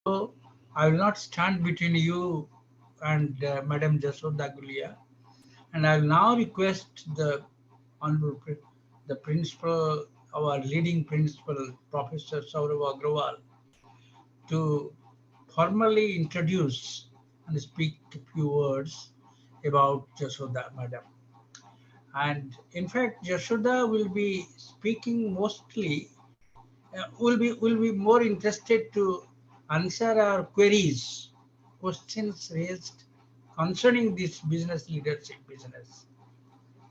So I will not stand between you and Madam Jasoda Gulia, and I will now request the honorable the principal, our leading principal, Professor Saurav Agrawal, to formally introduce and speak a few words about Jasoda, Madam. And in fact, Jashoda will be speaking mostly, will be more interested to answer our queries, questions raised concerning this business leadership business,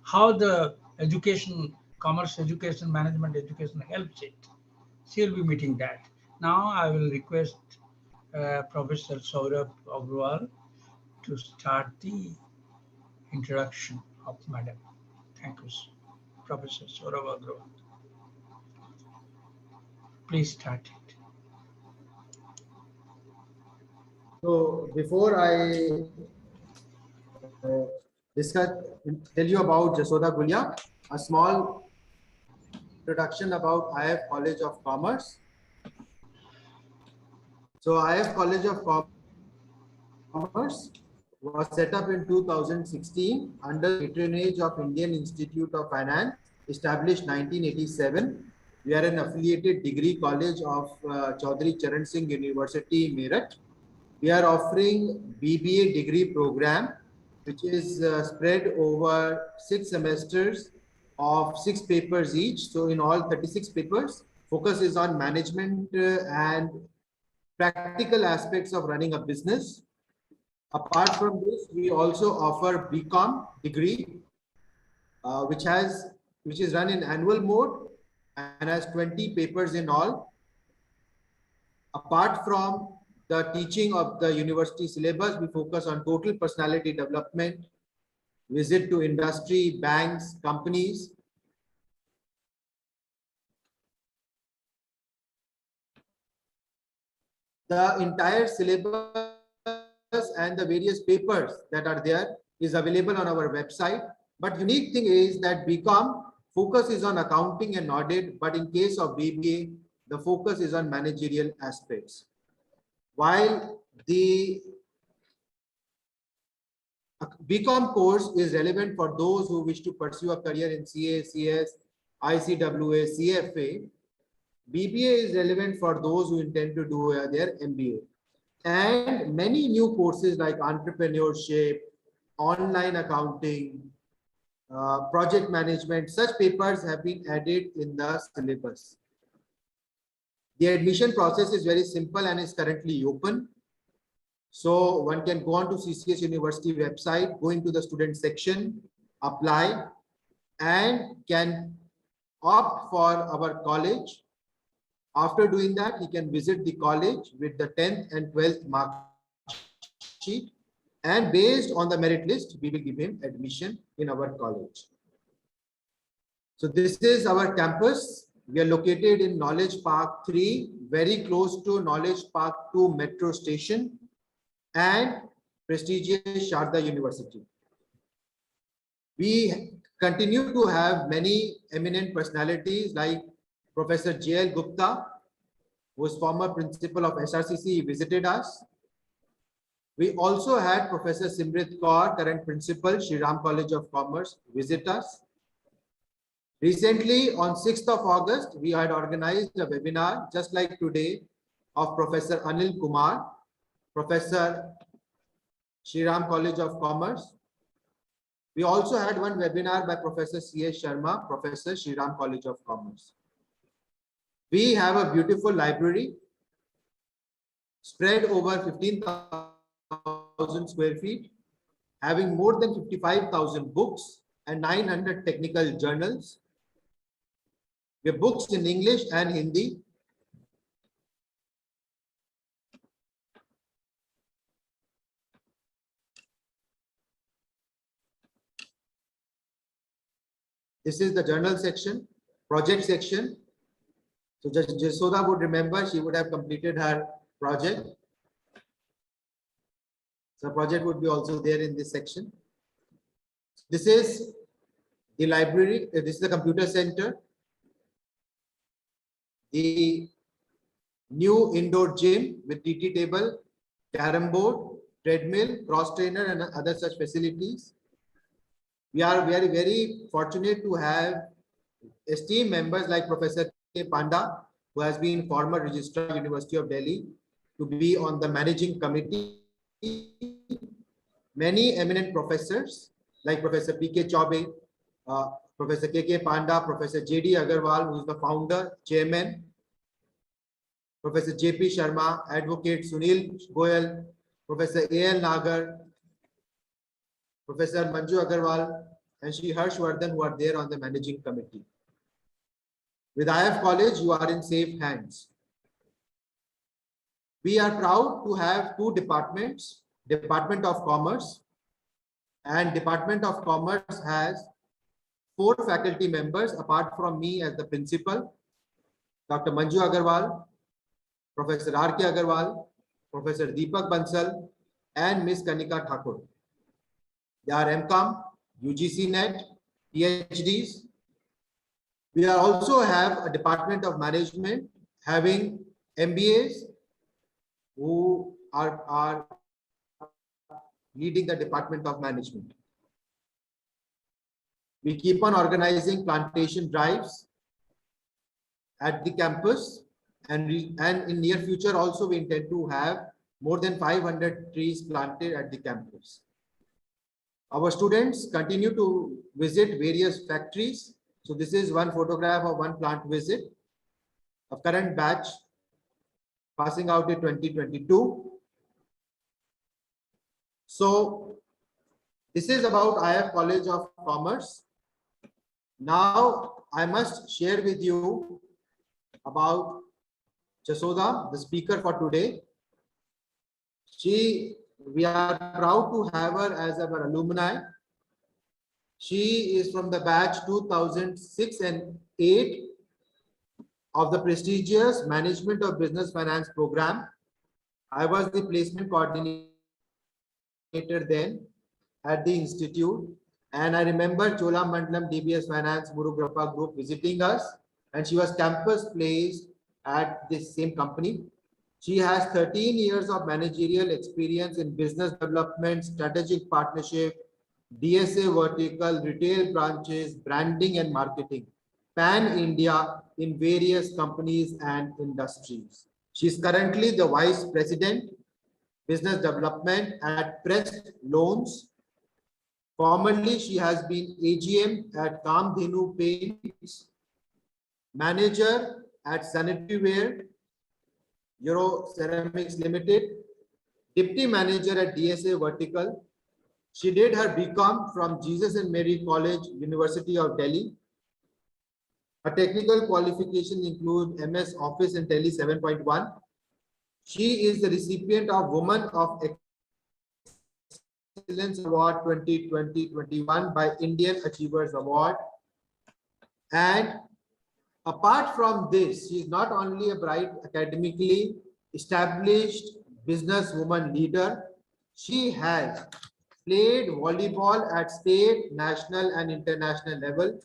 how the education, commerce education, management education helps it. She will be meeting that. Now I will request Professor Saurabh Agrawal to start the introduction of Madam. Thank you, Professor Saurabh Agrawal. Please start it. So before I discuss, tell you about Jasoda Gulia, a small introduction about IF College of Commerce. So IF College of Commerce was set up in 2016 under the patronage of Indian Institute of Finance, established 1987. We are an affiliated degree college of Chaudhary Charan Singh University, Meerut. We are offering BBA degree program, which is spread over 6 semesters of 6 papers each. So in all 36 papers, focus is on management and practical aspects of running a business. Apart from this, we also offer BCom degree, which is run in annual mode and has 20 papers in all. Apart from the teaching of the university syllabus, we focus on total personality development, visit to industry, banks, companies. The entire syllabus and the various papers that are there is available on our website. But unique thing is that BCom focus is on accounting and audit, but in case of BBA, the focus is on managerial aspects. While the BCom course is relevant for those who wish to pursue a career in CA, CS, ICWA, CFA, BBA is relevant for those who intend to do their MBA. And many new courses like entrepreneurship, online accounting, project management, such papers have been added in the syllabus. The admission process is very simple and is currently open. So one can go on to CCS University website, go into the student section, apply, and can opt for our college. After doing that, he can visit the college with the 10th and 12th mark sheet. And based on the merit list, we will give him admission in our college. So this is our campus. We are located in Knowledge Park 3, very close to Knowledge Park 2 metro station and prestigious Sharda University. We continue to have many eminent personalities like Professor J.L. Gupta, who is former principal of SRCC, visited us. We also had Professor Simrit Kaur, current principal, Shri Ram College of Commerce, visit us. Recently, on 6th of August, we had organized a webinar just like today of Professor Anil Kumar, Professor Shri Ram College of Commerce. We also had one webinar by Professor C.S. Sharma, Professor Shri Ram College of Commerce. We have a beautiful library spread over 15,000 square feet, having more than 55,000 books and 900 technical journals. We have books in English and Hindi. This is the journal section, project section. So Jasoda would remember, she would have completed her project. So project would be also there in this section. This is the library, this is the computer center. The new indoor gym with TT table, carom board, treadmill, cross trainer, and other such facilities. We are very, very fortunate to have esteemed members like Professor K. Panda, who has been former Registrar University of Delhi, to be on the managing committee. Many eminent professors like Professor P.K. Chaube, Professor K.K. Panda, Professor J.D. Agarwal, who is the founder, chairman, Professor J.P. Sharma, Advocate Sunil Goyal, Professor A.L. Nagar, Professor Manju Agarwal, and Shri Harshvardhan, who are there on the managing committee. With IF College, you are in safe hands. We are proud to have two departments, Department of Commerce, and Department of Commerce has 4 faculty members apart from me as the principal, Dr. Manju Agarwal, Professor R.K. Agarwal, Professor Deepak Bansal, and Ms. Kanika Thakur. They are MCOM, UGC NET, PhDs. We also have a Department of Management having MBAs who are leading the Department of Management. We keep on organizing plantation drives at the campus, and in near future also we intend to have more than 500 trees planted at the campus. Our students continue to visit various factories. So this is one photograph of one plant visit of current batch passing out in 2022. So this is about IF College of Commerce. Now I must share with you about Jasoda, the speaker for today. We are proud to have her as our alumni. She is from the batch 2006 and 8 of the prestigious Management of Business Finance program. I was the placement coordinator then at the institute, and I remember Cholamandalam DBS Finance Murugrappa Group visiting us, and she was campus placed at this same company. She has 13 years of managerial experience in business development, strategic partnership, DSA vertical, retail branches, branding and marketing, pan-India in various companies and industries. She is currently the Vice President, Business Development at Prest Loans. Formerly, she has been AGM at Kamdhenu Paints, Manager at Sanitary Ware, Euro Ceramics Limited, Deputy Manager at DSA Vertical. She did her BCom from Jesus and Mary College, University of Delhi. Her technical qualifications include MS Office and Tele 7.1. She is the recipient of Woman of Excellence Award 2020-21 by Indian Achievers Award. And apart from this, she is not only a bright academically established businesswoman leader, she has played volleyball at state, national and international level,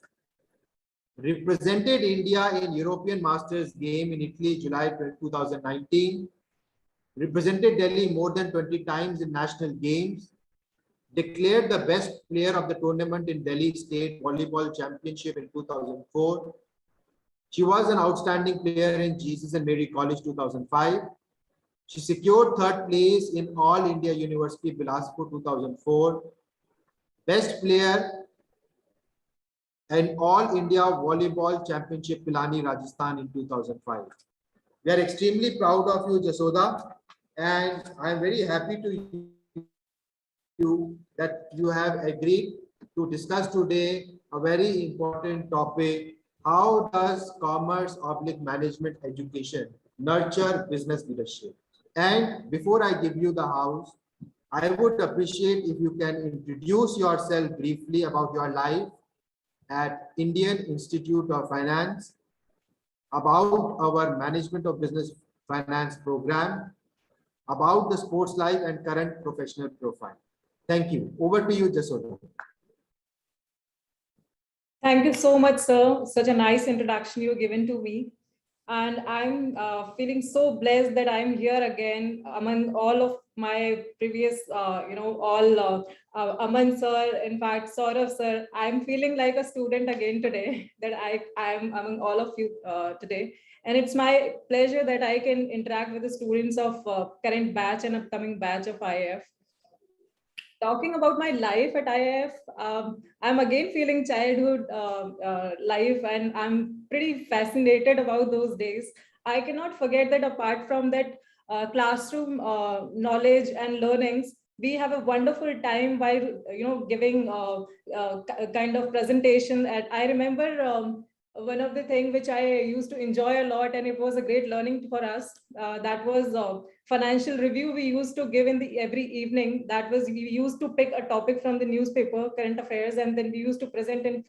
represented India in European Masters game in Italy, July 2019, represented Delhi more than 20 times in national games, declared the best player of the tournament in Delhi State Volleyball Championship in 2004. She was an outstanding player in Jesus and Mary College 2005. She secured 3rd place in All India University Bilaspur 2004. Best player in All India Volleyball Championship Pilani, Rajasthan in 2005. We are extremely proud of you, Jasoda, and I am very happy to you that you have agreed to discuss today a very important topic. How does commerce/management education nurture business leadership? And before I give you the house, I would appreciate if you can introduce yourself briefly about your life at Indian Institute of Finance, about our Management of Business Finance program, about the sports life and current professional profile. Thank you. Over to you, Jasoda. Thank you so much, sir. Such a nice introduction you've given to me. And I'm feeling so blessed that I'm here again among all of my previous, Aman sir, in fact, Saurav sir. I'm feeling like a student again today, that I am among all of you today. And it's my pleasure that I can interact with the students of current batch and upcoming batch of IF. Talking about my life at IF, I'm again feeling childhood life, and I'm pretty fascinated about those days. I cannot forget that apart from that classroom knowledge and learnings, we have a wonderful time while giving kind of presentation. And I remember one of the things which I used to enjoy a lot, and it was a great learning for us. That was financial review we used to give in the every evening. That was, we used to pick a topic from the newspaper, current affairs, and then we used to present in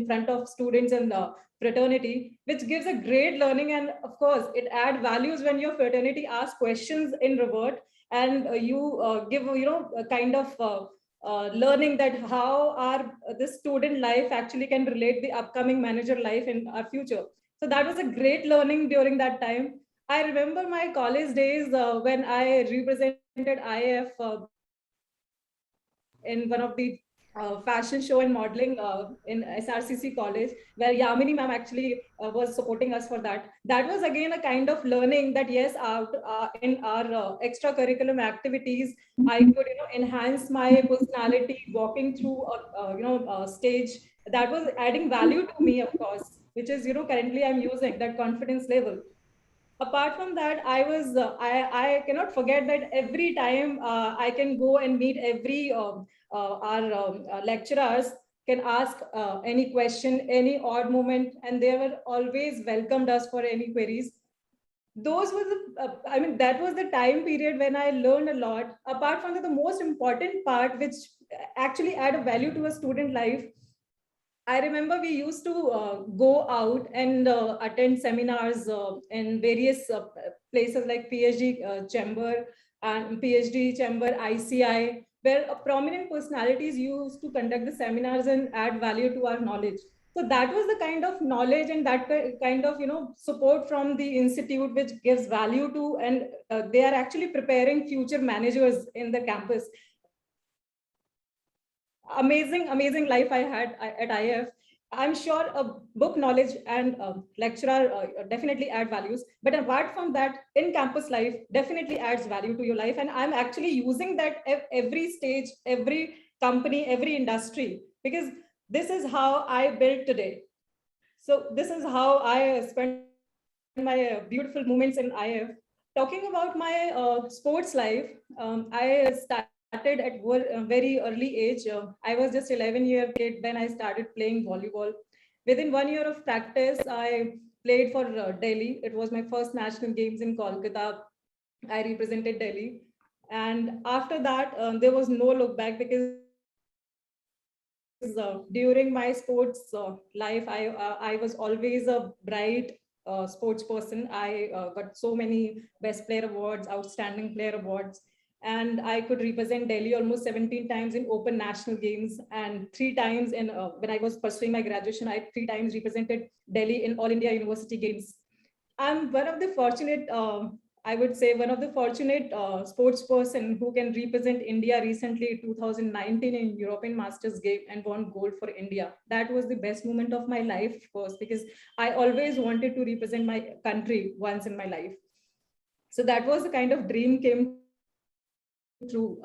front of students and fraternity, which gives a great learning. And of course, it add values when your fraternity asks questions in revert, and you give a kind of learning that how our this student life actually can relate the upcoming manager life in our future. So that was a great learning during that time. I remember my college days when I represented IF in one of the fashion show and modeling in SRCC college, where Yamini ma'am actually was supporting us for that. That was again a kind of learning that yes, out in our extracurriculum activities, I could enhance my personality walking through a stage. That was adding value to me, of course, which is currently I'm using that confidence level. Apart from that, I cannot forget that every time I can go and meet every our lecturers, can ask any question, any odd moment, and they were always welcomed us for any queries. Those were the that was the time period when I learned a lot. Apart from that, the most important part which actually add a value to a student life, I remember we used to go out and attend seminars in various places like PhD chamber and PhD chamber, ICI, where prominent personalities used to conduct the seminars and add value to our knowledge. So that was the kind of knowledge and that kind of support from the institute, which gives value to, and they are actually preparing future managers in the campus. Amazing life I had at IF. I'm sure a book knowledge and lecturer definitely add values, but apart from that, in campus life definitely adds value to your life, and I'm actually using that every stage, every company, every industry, because this is how I built today. So this is how I spend my beautiful moments in IF. Talking about my sports life, I started at a very early age. I was just 11-year kid when I started playing volleyball. Within 1 year of practice, I played for Delhi. It was my first national games in Kolkata. I represented Delhi. And after that, there was no look back, because during my sports life, I was always a bright sports person. I got so many best player awards, outstanding player awards, and I could represent Delhi almost 17 times in open national games, and 3 times in when I was pursuing my graduation, I 3 times represented Delhi in All India University Games. I'm one of the fortunate, I would say, one of the fortunate sports person who can represent India recently 2019 in European Masters game and won gold for India. That was the best moment of my life, of course, because I always wanted to represent my country once in my life. So that was the kind of dream came true.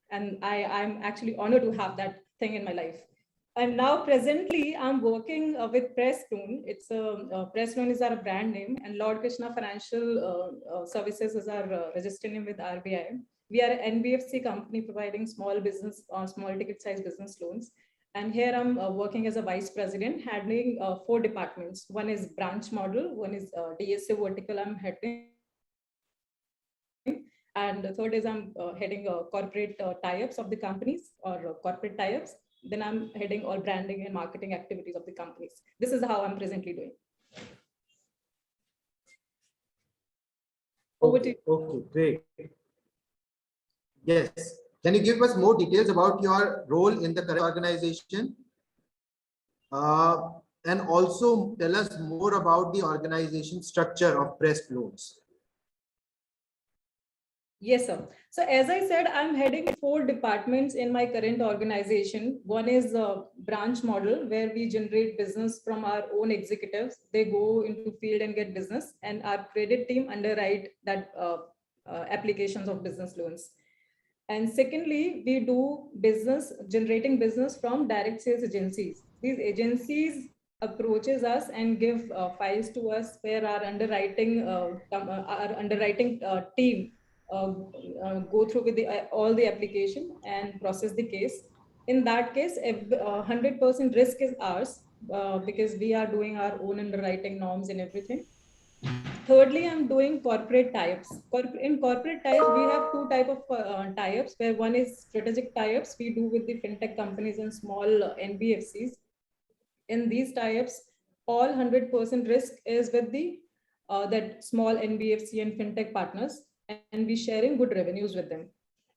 And I'm actually honored to have that thing in my life. And now presently I'm working with Prestone. Prestone is our brand name, and Lord Krishna Financial Services is our registered name with RBI. We are an NBFC company providing small business, small ticket size business loans. And here I'm working as a vice president, handling 4 departments. One is branch model, one is DSA vertical I'm heading, and the third is I'm heading corporate tie-ups of the companies, or corporate tie-ups. Then I'm heading all branding and marketing activities of the companies. This is how I'm presently doing. Over to you. Okay, great. Yes. Can you give us more details about your role in the current organization? and also tell us more about the organization structure of Pressed Loans. Yes, sir. So as I said, I'm heading 4 departments in my current organization. One is a branch model where we generate business from our own executives. They go into field and get business, and our credit team underwrite that applications of business loans. And secondly, we do business, generating business from direct sales agencies. These agencies approaches us and give files to us where our underwriting team go through with all the application and process the case. In that case, 100% risk is ours because we are doing our own underwriting norms and everything. Thirdly, I'm doing corporate tie-ups. In corporate tie-ups, we have 2 type of tie-ups, where one is strategic tie-ups we do with the fintech companies and small NBFCs. In these tie-ups, all 100% risk is with the that small NBFC and fintech partners, and we sharing good revenues with them.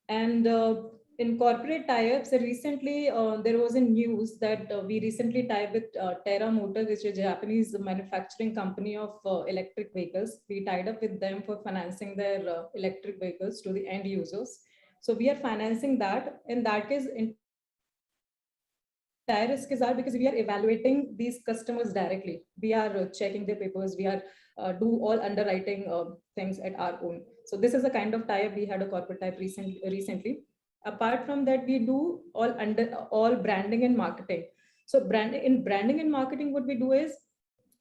And in corporate tie-ups, recently there was a news that we recently tied with Terra Motor, which is a Japanese manufacturing company of electric vehicles. We tied up with them for financing their electric vehicles to the end users. So we are financing that. In that case, entire risk is our, because we are evaluating these customers directly. We are checking their papers. We are do all underwriting things at our own. So this is a kind of tie-up. We had a corporate tie-up recently. Apart from that, we do all branding and marketing. So branding and marketing, what we do is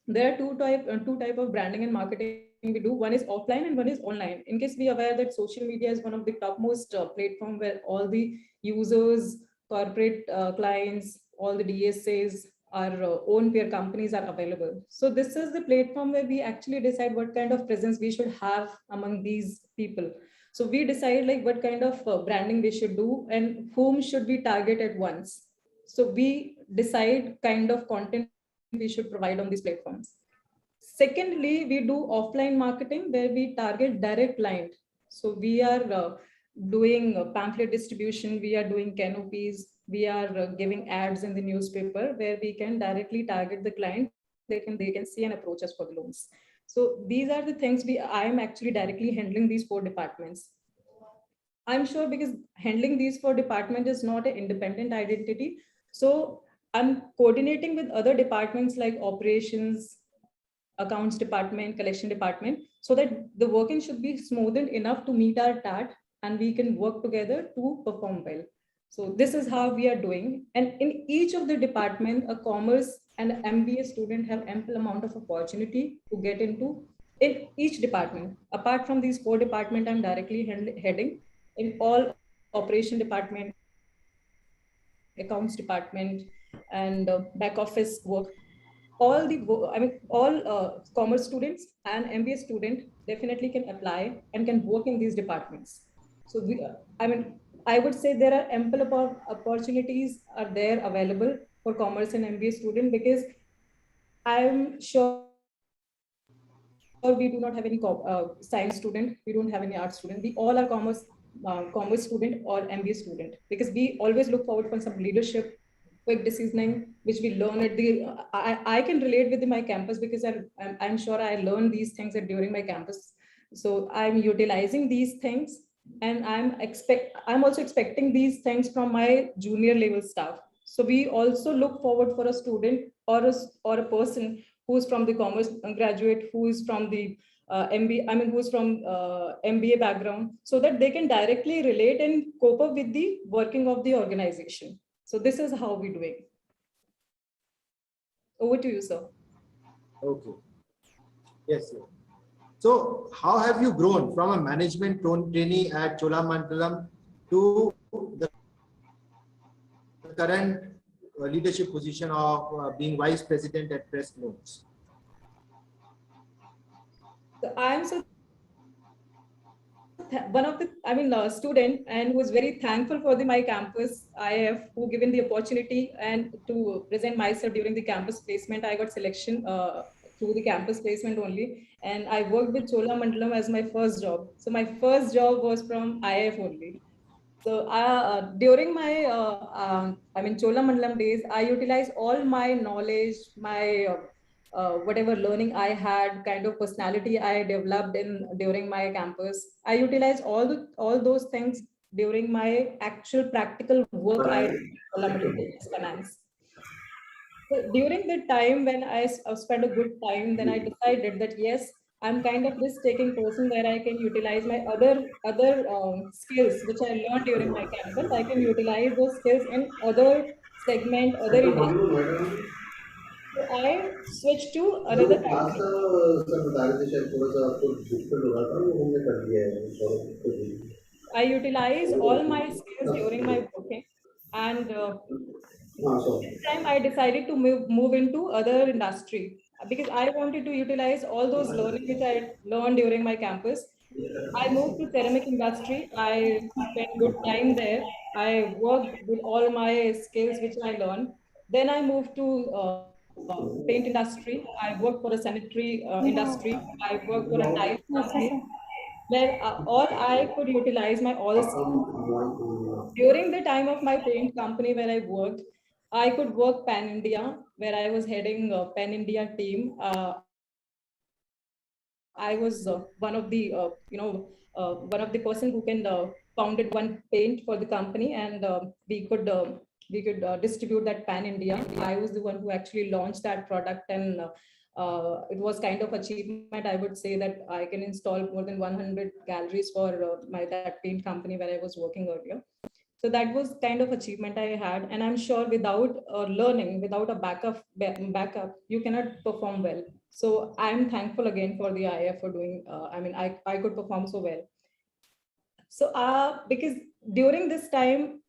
there are two type of branding and marketing we do. One is offline and one is online. In case we are aware that social media is one of the topmost platform where all the users, corporate clients, all the DSAs, our own peer companies are available. So this is the platform where we actually decide what kind of presence we should have among these people. So we decide like what kind of branding we should do and whom should we target at once. So we decide kind of content we should provide on these platforms. Secondly, we do offline marketing where we target direct client. So we are doing pamphlet distribution, we are doing canopies, we are giving ads in the newspaper where we can directly target the client. They can see and approach us for the loans. So these are the things I am actually directly handling these 4 departments. I'm sure because handling these 4 departments is not an independent identity. So I'm coordinating with other departments like operations, accounts department, collection department, so that the working should be smoothened enough to meet our target and we can work together to perform well. So this is how we are doing. And in each of the department, a commerce and an MBA student have ample amount of opportunity to get into in each department. Apart from these 4 departments, I'm directly heading in all operation department, accounts department, and back office work. All commerce students and MBA student definitely can apply and can work in these departments. So I would say there are ample opportunities are there available for commerce and MBA student, because I'm sure we do not have any science student, we don't have any art student. We all are commerce student or MBA student, because we always look forward for some leadership, quick decisioning, which we learn at the. I can relate with my campus because I'm sure I learned these things during my campus. So I'm utilizing these things, and I'm also expecting these things from my junior level staff. So we also look forward for a student or a person who's from the commerce graduate, who is from the MBA, who's from MBA background, so that they can directly relate and cope up with the working of the organization. So this is how we do it. Over to you, sir. Okay. Yes, sir. So how have you grown from a management trainee at Cholamandalam to the current leadership position of being vice president at Pressed Loans? So I am one of the student, and was very thankful for my campus IF who given the opportunity and to present myself during the campus placement. I got selection through the campus placement only, and I worked with Cholamandalam as my first job. So my first job was from IF only. So during my, Cholamandalam days, I utilized all my knowledge, my whatever learning I had, kind of personality I developed in during my campus. I utilized all those things during my actual practical work I did in Cholamandalam Business Finance. So during the time when I spent a good time, then I decided that yes, I'm kind of risk-taking person where I can utilize my other skills which I learned during my campus. I can utilize those skills in other segment, other industry. So I switched to जो another class company. था sir बता रहे थे शायद थोड़ा सा आपको difficult हो रहा था वो हमने कर दिया है sorry I utilize all my skills during my working, and हाँ this sorry time I decided to move into other industry because I wanted to utilize all those learning which I learned during my campus. I moved to ceramic industry. I spent good time there. I worked with all my skills which I learned. Then I moved to paint industry. I worked for a sanitary industry. I worked for a tile company where all I could utilize my all during the time of my paint company where I worked. I could work pan India, where I was heading a pan India team. I was one of the person who can founded one paint for the company, and we could distribute that pan India. I was the one who actually launched that product, and it was kind of achievement. I would say that I can install more than 100 galleries for my that paint company where I was working earlier. So that was kind of achievement I had, and I'm sure without learning, without a backup, you cannot perform well. So I'm thankful again for the IF for doing. I could perform so well. So because during this time,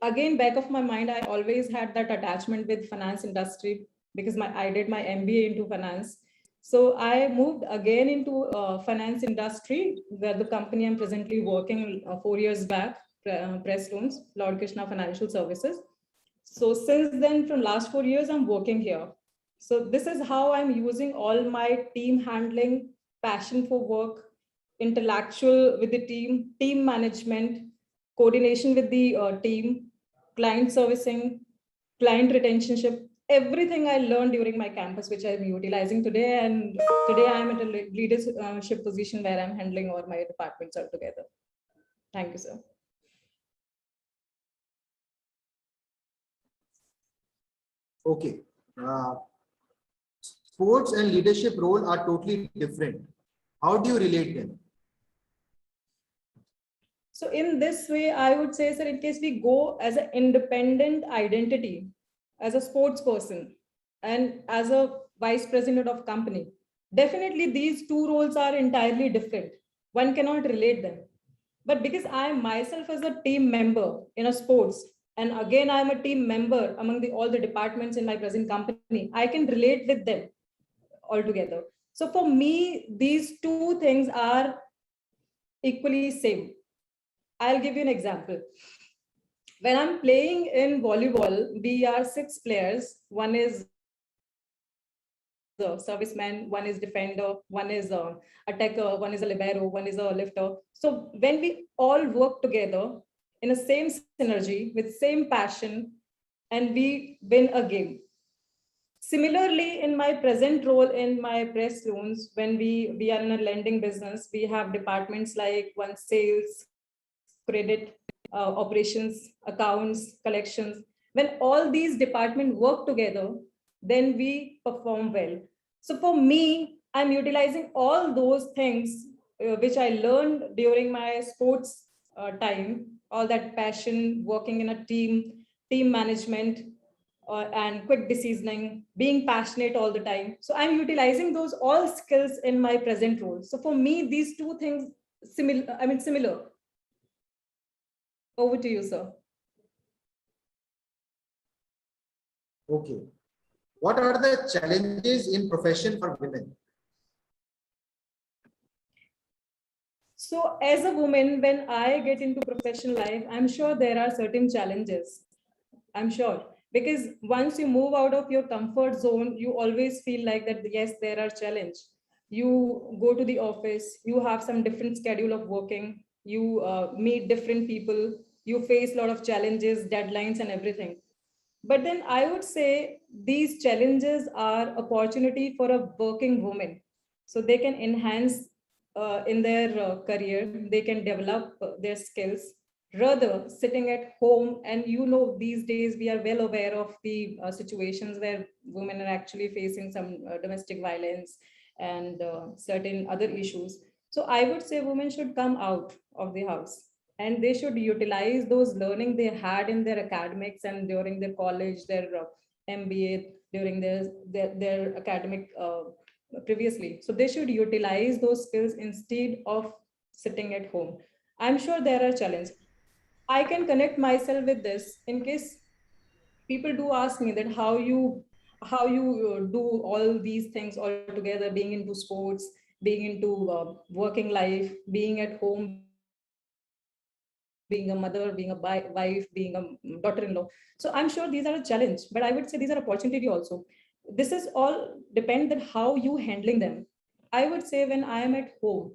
again back of my mind, I always had that attachment with finance industry because I did my MBA into finance. So I moved again into finance industry where the company I'm presently working 4 years back, Press Loans, Lord Krishna Financial Services. So since then, from last 4 years, I'm working here. So this is how I'm using all my team handling, passion for work, intellectual with the team management, coordination with the team, client servicing, client retentionship, everything I learned during my campus, which I'm utilizing today. And today I'm at a leadership position where I'm handling all my departments altogether. Thank you, sir. Okay. Sports and leadership role are totally different. How do you relate them? So in this way, I would say, sir, in case we go as an independent identity, as a sports person, and as a vice president of company, definitely these two roles are entirely different. One cannot relate them. But because I myself as a team member in a sports, and again I'm a team member among all the departments in my present company, I can relate with them altogether. So for me, these two things are equally same. I'll give you an example. When I'm playing in volleyball, we are 6 players. One is a serviceman, one is defender, one is a attacker, one is a libero, one is a lifter. So when we all work together in a same synergy with same passion, and we win a game. Similarly, in my present role in my Press Loans, when we are in a lending business, we have departments like one sales, credit, operations, accounts, collections. When all these departments work together, then we perform well. So for me, I'm utilizing all those things which I learned during my sports time, all that passion, working in a team management, and quick decisioning, being passionate all the time. So I'm utilizing those all skills in my present role. So for me, these two things similar. Over to you, sir. Okay. What are the challenges in profession for women? So as a woman, when I get into professional life, I'm sure there are certain challenges. I'm sure. Because once you move out of your comfort zone, you always feel like that, yes, there are challenges. You go to the office, you have some different schedule of working, you meet different people, you face a lot of challenges, deadlines, and everything. But then I would say these challenges are opportunity for a working woman. So they can enhance in their career, they can develop their skills. Rather, sitting at home, and these days we are well aware of the situations where women are actually facing some domestic violence and certain other issues. So I would say women should come out of the house and they should utilize those learning they had in their academics and during their college, their MBA, during their academic previously. So they should utilize those skills instead of sitting at home. I'm sure there are challenges. I can connect myself with this in case people do ask me that how you do all these things all together, being into sports, being into working life, being at home, being a mother, being a wife, being a daughter-in-law. So I'm sure these are a challenge, but I would say these are opportunity also. This is all depend that how you handling them. I would say when I am at home,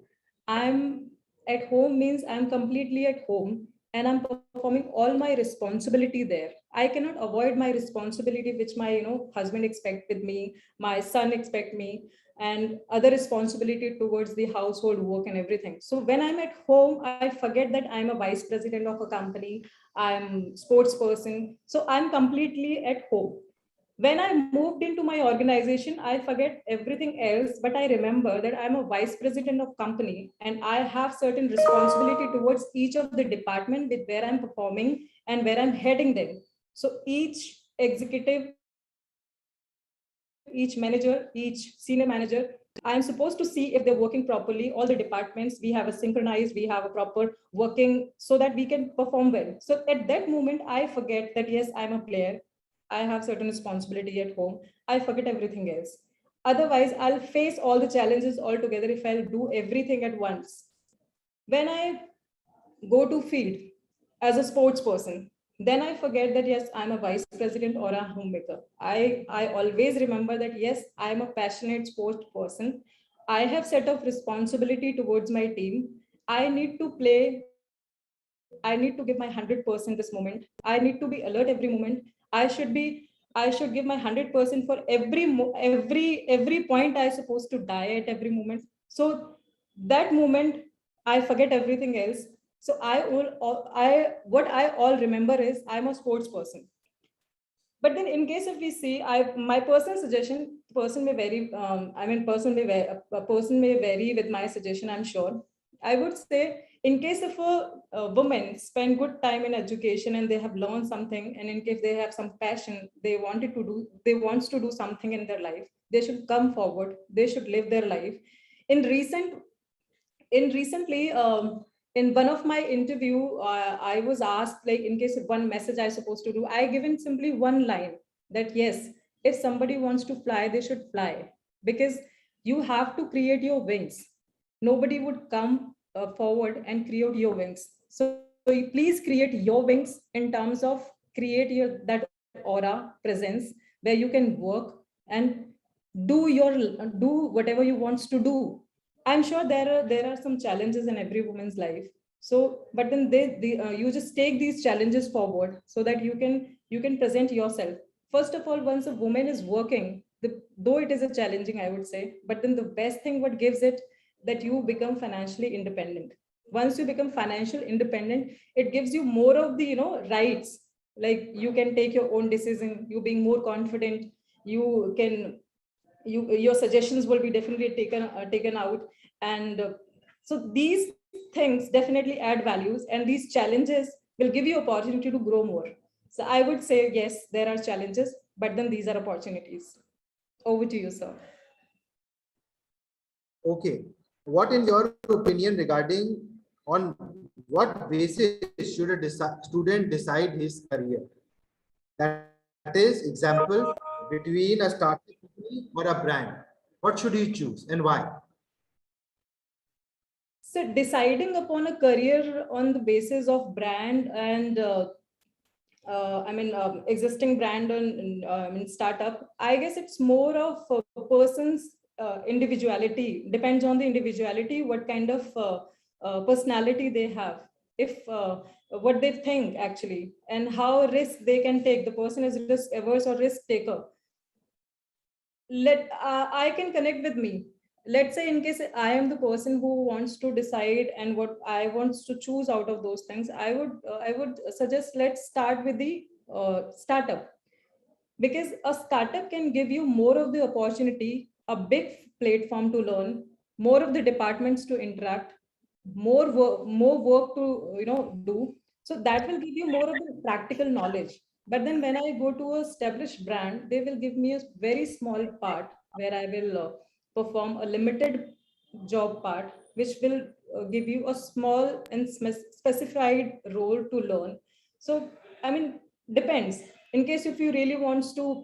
I'm at home means I'm completely at home and I'm performing all my responsibility there. I cannot avoid my responsibility which my husband expect with me, my son expect me, and other responsibility towards the household work and everything. So when I'm at home, I forget that I'm a vice president of a company, I'm sports person, so I'm completely at home. When I moved into my organization, I forget everything else, but I remember that I'm a vice president of company and I have certain responsibility towards each of the department with where I'm performing and where I'm heading them. So each executive, each manager, each senior manager, I'm supposed to see if they're working properly. All the departments, we have a synchronized, we have a proper working so that we can perform well. So at that moment, I forget that yes, I'm a player. I have certain responsibility at home. I forget everything else. Otherwise, I'll face all the challenges altogether if I'll do everything at once. When I go to field as a sports person, then I forget that yes, I'm a vice president or a homemaker. I always remember that yes, I'm a passionate sports person. I have set of responsibility towards my team. I need to play. I need to give my 100% this moment. I need to be alert every moment. I should give my 100% for every point I supposed to die at every moment. So that moment I forget everything else. So I what I all remember is I'm a sports person. But then in case if we see, my personal suggestion, person may vary. A person may vary with my suggestion. I'm sure. I would say, in case if a woman spend good time in education and they have learned something, and in case they have some passion, they wants to do something in their life, they should come forward. They should live their life. In recent in recently in one of my interview, I was asked, like, in case of one message I supposed to do, I given simply one line that yes, if somebody wants to fly, they should fly, because you have to create your wings. Nobody would come forward and create your wings. So you please create your wings in terms of create that aura presence where you can work and do whatever you wants to do. I'm sure there are some challenges in every woman's life. So, but then you just take these challenges forward so that you can present yourself. First of all, once a woman is working, though it is a challenging, I would say, but then the best thing what gives it that you become financially independent. Once you become financial independent, it gives you more of the rights. Like you can take your own decision. You being more confident. You can your suggestions will be definitely taken out, and so these things definitely add values, and these challenges will give you opportunity to grow more. So I would say yes, there are challenges, but then these are opportunities. Over to you, sir. Okay. What in your opinion regarding on what basis should a student decide his career? That is, example, between a startup company or a brand. What should he choose and why? So deciding upon a career on the basis of brand and existing brand and startup, I guess it's more of a person's individuality. Depends on the individuality, what kind of personality they have. if what they think actually, and how risk they can take. The person is risk averse or risk taker. I can connect with me. Let's say in case I am the person who wants to decide and what I wants to choose out of those things, I would suggest let's start with the startup, because a startup can give you more of the opportunity, a big platform to learn, more of the departments to interact, more work to do. So that will give you more of the practical knowledge. But then when I go to a established brand, they will give me a very small part where I will perform a limited job part, which will give you a small and specified role to learn. So I mean, depends. In case if you really wants to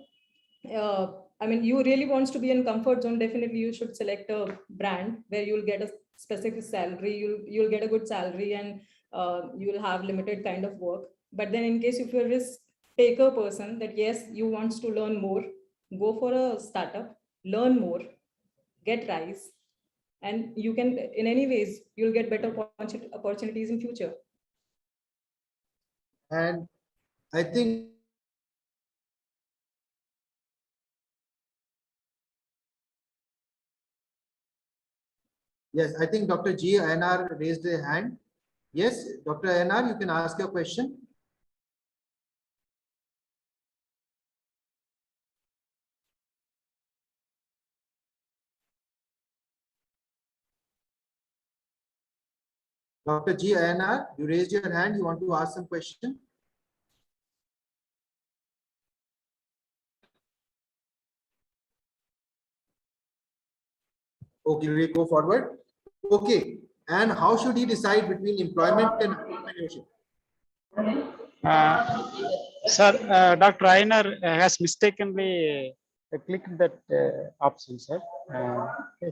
uh, you really wants to be in comfort zone, definitely you should select a brand where you'll get a specific salary, you'll get a good salary, and you will have limited kind of work. But then in case if you're a risk taker person, that yes, you wants to learn more, go for a startup, learn more, get rise, and you can, in any ways, you'll get better opportunities in future. And I think yes, I think Dr. G. NR raised a hand. Yes, Dr. NR, you can ask your question. Dr. G. NR, you raised your hand. You want to ask some question? Okay, we go forward. Okay, and how should he decide between employment and entrepreneurship? Sir, Dr. Rainer has mistakenly clicked that option, sir.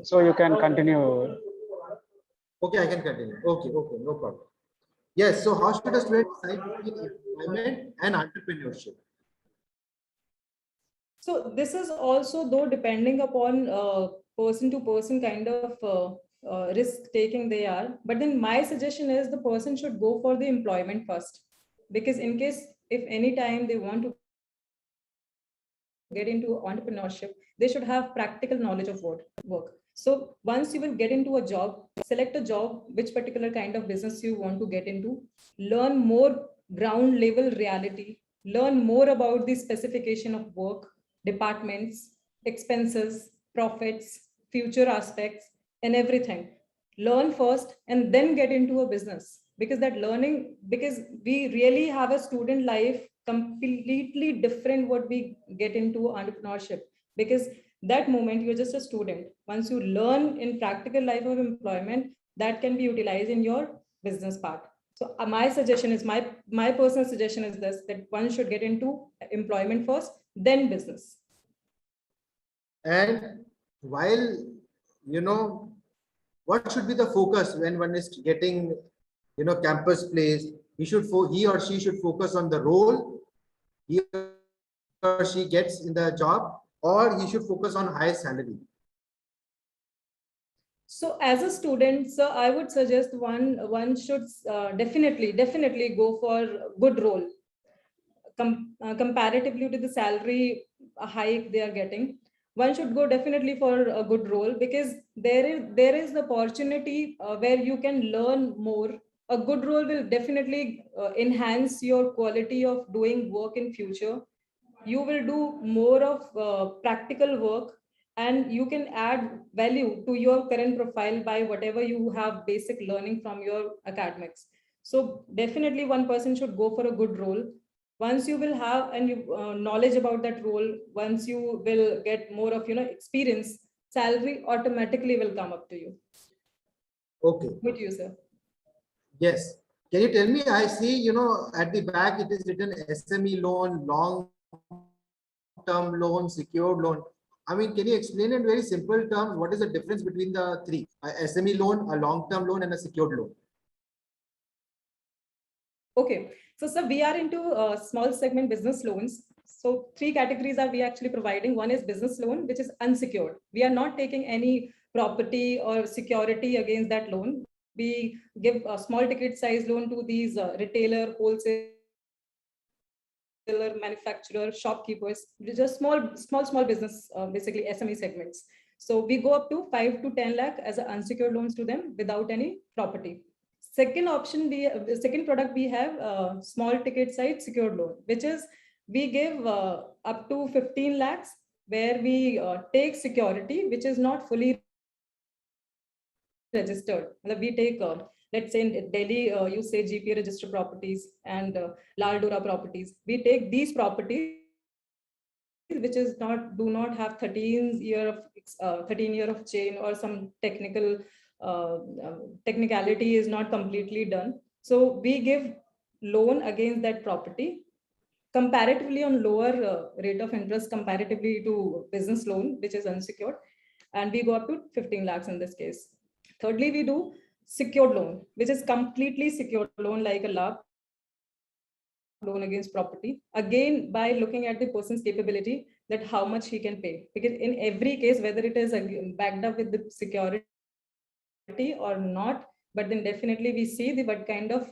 So you can continue. Okay, I can continue. Okay, okay, no problem. Yes, so how should a student decide between employment and entrepreneurship? So this is also though depending upon person to person kind of risk taking they are. But then my suggestion is the person should go for the employment first, because in case if any time they want to get into entrepreneurship, they should have practical knowledge of work. So once you will get into a job, select a job, which particular kind of business you want to get into, learn more ground level reality, learn more about the specification of work, departments, expenses, profits, future aspects, and everything. Learn first and then get into a business, because that learning, because we really have a student life completely different what we get into entrepreneurship, because that moment you're just a student. Once you learn in practical life of employment, that can be utilized in your business part. So my suggestion is, my personal suggestion is this, that one should get into employment first, then business. And while, what should be the focus when one is getting, campus place? He or she should focus on the role he or she gets in the job, or he should focus on high salary. So as a student, so I would suggest one should definitely go for good role. Comparatively to the salary hike they are getting, one should go definitely for a good role, because there is the opportunity where you can learn more. A good role will definitely enhance your quality of doing work in future. You will do more of practical work, and you can add value to your current profile by whatever you have basic learning from your academics. So definitely one person should go for a good role. Once you will have and you knowledge about that role, once you will get more of experience, salary automatically will come up to you. Okay. With you, sir. Yes. Can you tell me, I see, at the back it is written SME loan, long term loan, secured loan. I mean, can you explain in very simple terms what is the difference between the three? A SME loan, a long term loan, and a secured loan? Okay, so we are into small segment business loans. So three categories are we actually providing. One is business loan, which is unsecured. We are not taking any property or security against that loan. We give a small ticket size loan to these retailer, wholesaler, manufacturer, shopkeepers, just small business, basically SME segments. So we go up to 5 to 10 lakh as unsecured loans to them without any property. Second option, the second product we have small ticket size secured loan, which is we give up to 15 lakhs where we take security, which is not fully registered. We take, let's say in Delhi, you say GPA registered properties and Lal Dora properties. We take these properties which is do not have 13 year of chain or some technicality is not completely done. So we give loan against that property comparatively on lower rate of interest comparatively to business loan, which is unsecured, and we go up to 15 lakhs in this case. Thirdly, we do secured loan, which is completely secured loan like a LAP loan against property, again by looking at the person's capability, that how much he can pay, because in every case, whether it is backed up with the security or not, but then definitely we see what kind of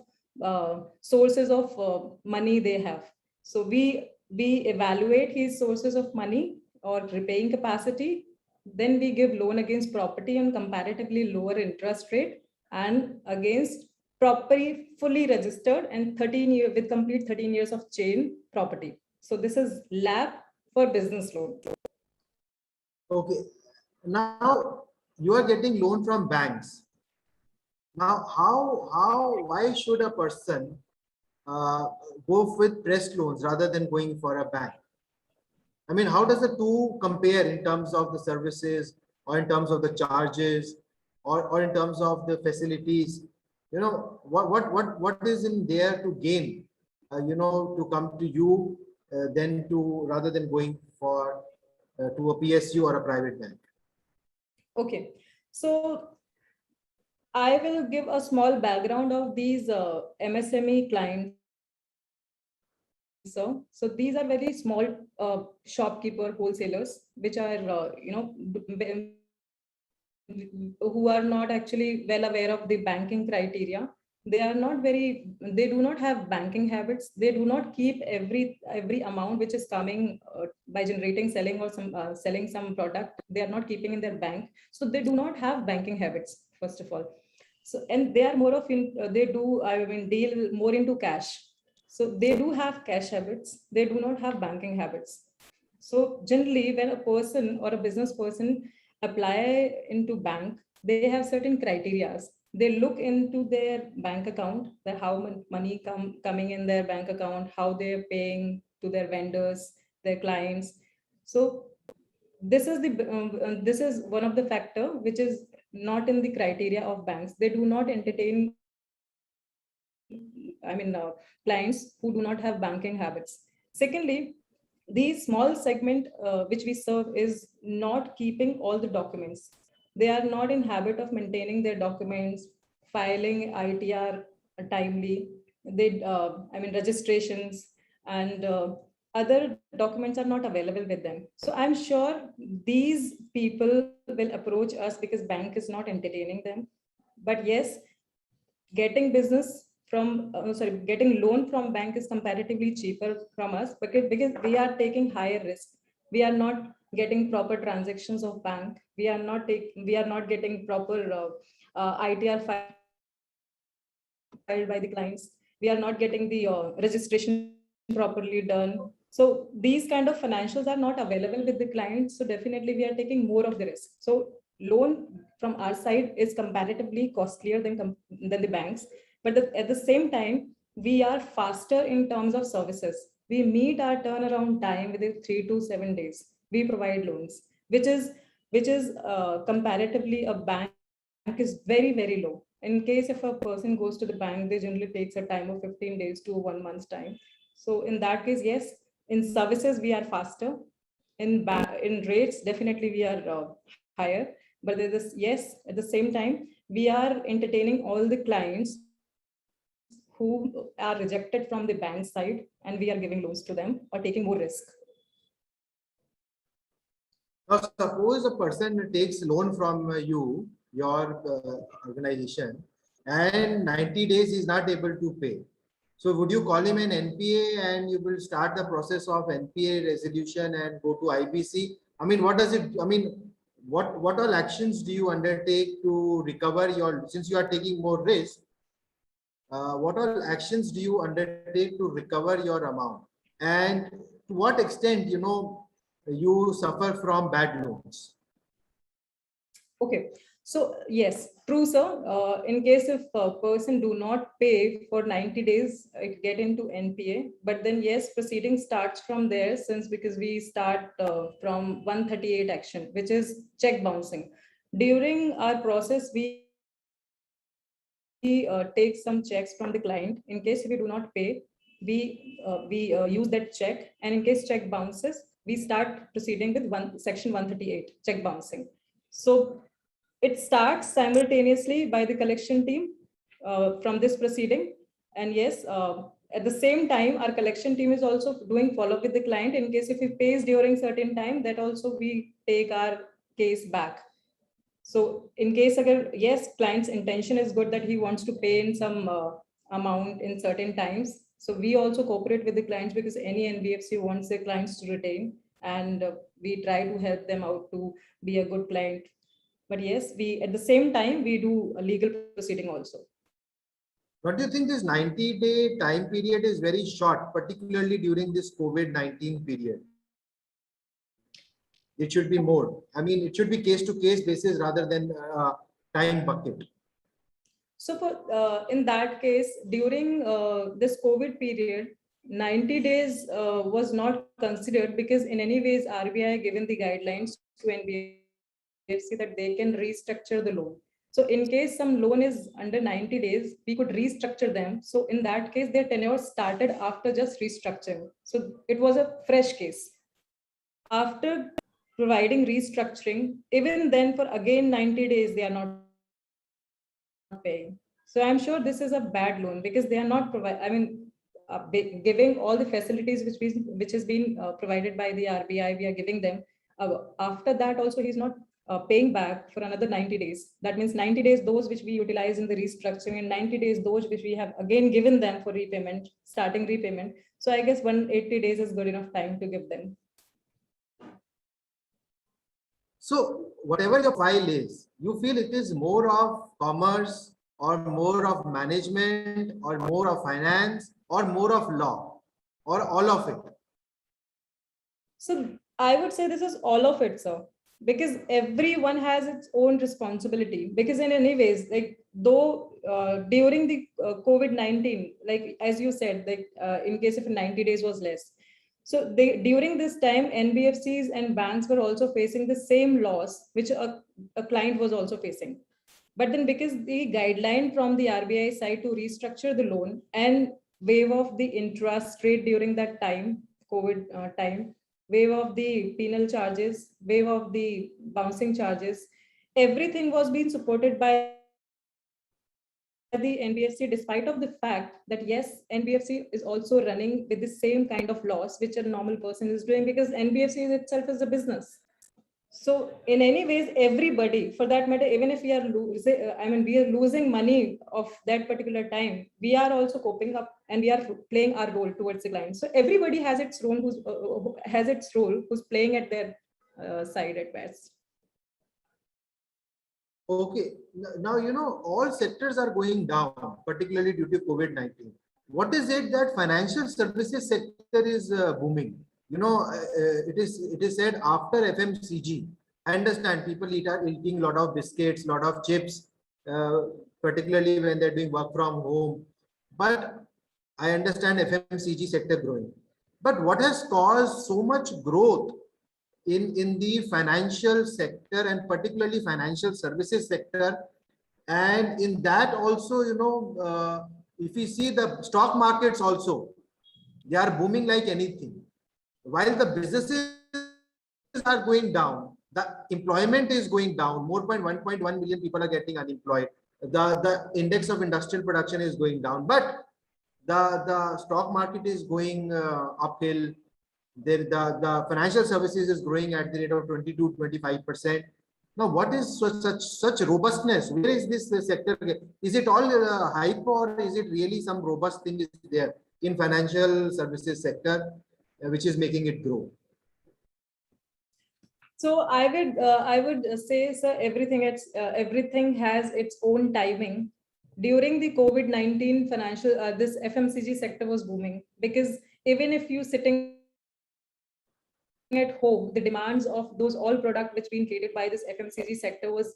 sources of money they have. So we evaluate his sources of money or repaying capacity, then we give loan against property on comparatively lower interest rate and against property fully registered and 13 years with complete 13 years of chain property. So this is LAP for business loan. Okay. Now you are getting loan from banks. Now, why should a person go with pressed loans rather than going for a bank? I mean, how does the two compare in terms of the services or in terms of the charges or in terms of the facilities? You know, what is in there to gain, you know, to come to you than to rather than going for to a PSU or a private bank? Okay, so I will give a small background of these MSME clients. So these are very small shopkeeper wholesalers, which are, who are not actually well aware of the banking criteria. They do not have banking habits. They do not keep every amount which is coming by selling some product. They are not keeping in their bank. So they do not have banking habits, first of all. So, and they are more of deal more into cash. So they do have cash habits. They do not have banking habits. So generally, when a person or a business person apply into bank, they have certain criteria. They look into their bank account, that how much money coming in their bank account, how they're paying to their vendors, their clients. So this is one of the factor which is not in the criteria of banks. They do not entertain clients who do not have banking habits. Secondly, the small segment which we serve is not keeping all the documents. They are not in habit of maintaining their documents, filing ITR timely. Registrations and other documents are not available with them. So I'm sure these people will approach us because bank is not entertaining them. But yes, getting getting loan from bank is comparatively cheaper from us because we are taking higher risk. We are not getting proper transactions of bank. We are not getting proper ITR filed by the clients. We are not getting the registration properly done. So these kind of financials are not available with the clients. So definitely we are taking more of the risk. So loan from our side is comparatively costlier than the banks. But at the same time, we are faster in terms of services. We meet our turnaround time within 3 to 7 days. We provide loans, which is comparatively a bank is very, very low. In case if a person goes to the bank, they generally takes a time of 15 days to 1 month's time. So in that case, yes, in services, we are faster. In rates, definitely we are higher. But yes, at the same time, we are entertaining all the clients who are rejected from the bank side, and we are giving loans to them or taking more risk. Now, suppose a person takes loan from your organization, and 90 days is not able to pay. So would you call him an NPA and you will start the process of NPA resolution and go to IBC? I mean, what does it, I mean, what all actions do you undertake to recover your, since you are taking more risk, what all actions do you undertake to recover your amount? And to what extent, you suffer from bad loans? Okay. So yes, true, sir. In case if a person do not pay for 90 days, it get into NPA. But then yes, proceeding starts from there, since because we start from 138 action, which is check bouncing. During our process, we take some checks from the client. In case we do not pay, we use that check, and in case check bounces, we start proceeding with section 138 check bouncing. So it starts simultaneously by the collection team from this proceeding. And yes, at the same time, our collection team is also doing follow-up with the client. In case if he pays during certain time, that also we take our case back. So in case again, yes, client's intention is good that he wants to pay in some amount in certain times. So we also cooperate with the clients, because any NBFC wants their clients to retain, and we try to help them out to be a good client. But yes, we at the same time, we do a legal proceeding also. But do you think this 90-day time period is very short, particularly during this COVID-19 period? It should be more. I mean, it should be case to case basis rather than time bucket. So for in that case, during this COVID period, 90 days was not considered, because in any ways, RBI given the guidelines to NBFC that they can restructure the loan. So in case some loan is under 90 days, we could restructure them. So in that case, their tenure started after just restructuring. So it was a fresh case. After providing restructuring, even then for again 90 days, they are not paying. So I'm sure this is a bad loan, because they are not giving all the facilities which has been provided by the RBI. We are giving them. After that also, he's not paying back for another 90 days. That means 90 days, those which we utilize in the restructuring, and 90 days, those which we have again given them for repayment, starting repayment. So I guess 180 days is good enough time to give them. So whatever your file is, you feel it is more of commerce or more of management or more of finance or more of law or all of it? So I would say this is all of it, sir, because everyone has its own responsibility. Because in any ways, like though during the COVID-19, like as you said, like in case if 90 days was less. So during this time, NBFCs and banks were also facing the same loss, which a client was also facing. But then because the guideline from the RBI side to restructure the loan and waive off the interest rate during that time, COVID time, waive off the penal charges, waive off the bouncing charges, everything was being supported by the NBFC, despite of the fact that yes, NBFC is also running with the same kind of loss which a normal person is doing, because NBFC itself is a business. So in any ways, everybody, for that matter, even if we are losing money of that particular time, we are also coping up and we are playing our role towards the client. So everybody has its role who's playing at their side at best. Okay, now all sectors are going down, particularly due to COVID-19. What is it that financial services sector is booming? It is said after FMCG. I understand people are eating a lot of biscuits, lot of chips, particularly when they're doing work from home. But I understand FMCG sector growing. But what has caused so much growth in the financial sector, and particularly financial services sector? And in that also, if you see the stock markets also, they are booming like anything. While the businesses are going down, the employment is going down. More than 1.1 million people are getting unemployed. The index of industrial production is going down, but the stock market is going uphill. The financial services is growing at the rate of 22-25%. Now, what is such robustness? Where is this sector? Is it all hype, or is it really some robust thing is there in financial services sector, which is making it grow? So I would say, sir, everything has its own timing. During the COVID-19 financial, this FMCG sector was booming, because even if you sitting at home, the demands of those all product which being created by this FMCG sector was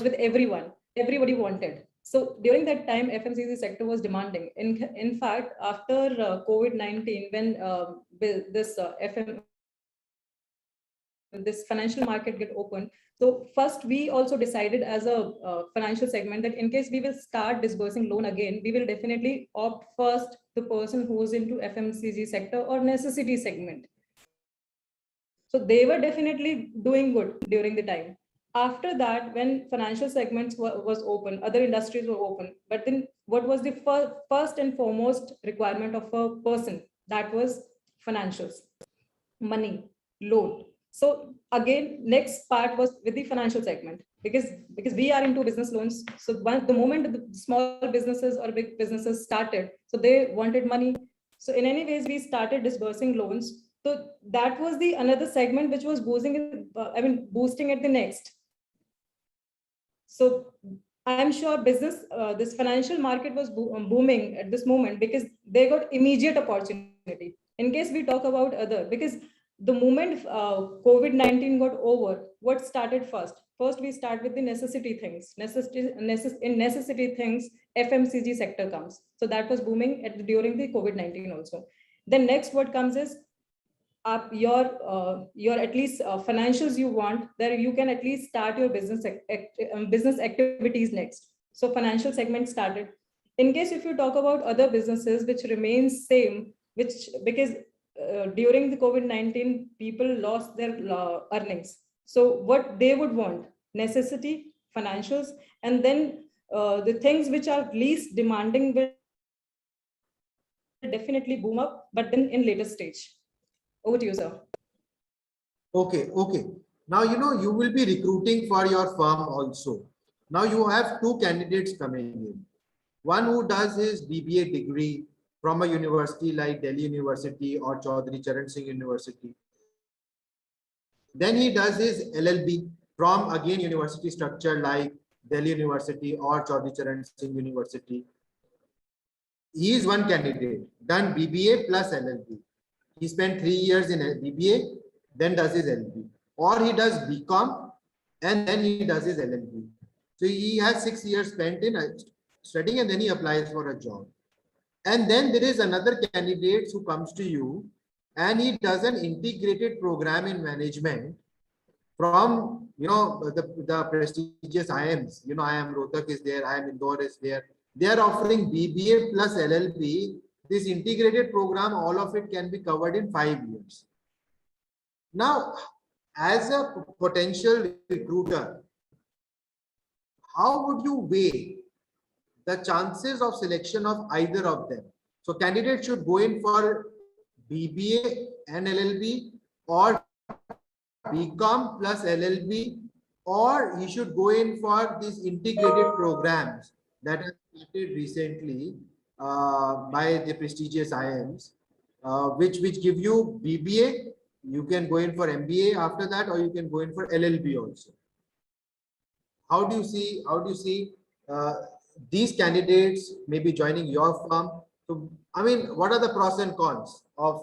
with everyone. Everybody wanted. So during that time, FMCG sector was demanding. In fact, after COVID-19, when this financial market get open, so first we also decided as a financial segment that in case we will start disbursing loan again, we will definitely opt first the person who is into FMCG sector or necessity segment. So they were definitely doing good during the time. After that, when financial segments was open, other industries were open. But then what was the first and foremost requirement of a person? That was financials, money, loan. So again, next part was with the financial segment, because we are into business loans. So the moment the small businesses or big businesses started, so they wanted money. So in any ways, we started disbursing loans. So that was the another segment which was boosting at the next. So I'm sure this financial market was booming at this moment, because they got immediate opportunity. In case we talk about other, because the moment COVID-19 got over, what started first? First, we start with the necessity things. In necessity things, FMCG sector comes. So that was booming during the COVID-19 also. Then next, what comes is your at least financials you want, that you can at least start your business activities next. So financial segment started. In case if you talk about other businesses which remains same, which because during the COVID-19 people lost their earnings. So what they would want, necessity, financials, and then the things which are least demanding will definitely boom up, but then in later stage. Over to you, sir. Okay, okay. Now, you will be recruiting for your firm also. Now you have two candidates coming in. One who does his BBA degree from a university like Delhi University or Chaudhry Charan Singh University. Then he does his LLB from again university structure like Delhi University or Chaudhry Charan Singh University. He is one candidate, done BBA plus LLB. He spent 3 years in BBA, then does his LLB. Or he does BCom and then he does his LLB. So he has 6 years spent in studying and then he applies for a job. And then there is another candidate who comes to you and he does an integrated program in management from, the prestigious IIMs. IIM Rohtak is there, IIM Indore is there. They are offering BBA plus LLB. This integrated program, all of it can be covered in 5 years. Now, as a potential recruiter, how would you weigh the chances of selection of either of them? So candidates should go in for BBA and LLB, or BCom plus LLB, or he should go in for these integrated programs that are started recently by the prestigious IIMs, which give you BBA. You can go in for MBA after that, or you can go in for LLB also. How do you see these candidates maybe joining your firm? So, I mean, what are the pros and cons of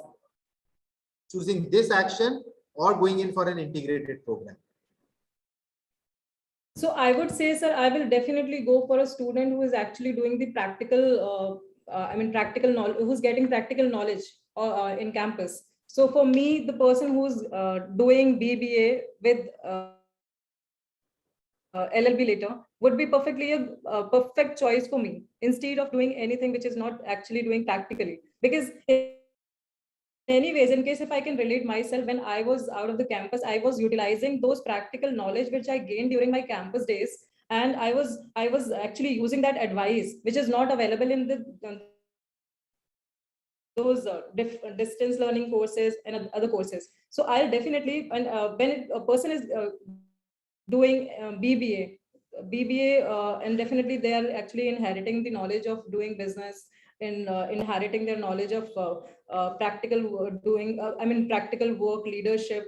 choosing this action or going in for an integrated program? So I would say, sir, I will definitely go for a student who is actually doing the practical, practical knowledge, who's getting practical knowledge in campus. So for me, the person who's doing BBA with LLB later would be perfectly a perfect choice for me, instead of doing anything which is not actually doing practically. Because anyways, in case if I can relate myself, when I was out of the campus, I was utilizing those practical knowledge which I gained during my campus days, and I was actually using that advice which is not available in those distance learning courses and other courses. So I'll definitely, and when a person is doing BBA. And definitely they are actually inheriting the knowledge of doing business, in inheriting their knowledge of practical work, leadership,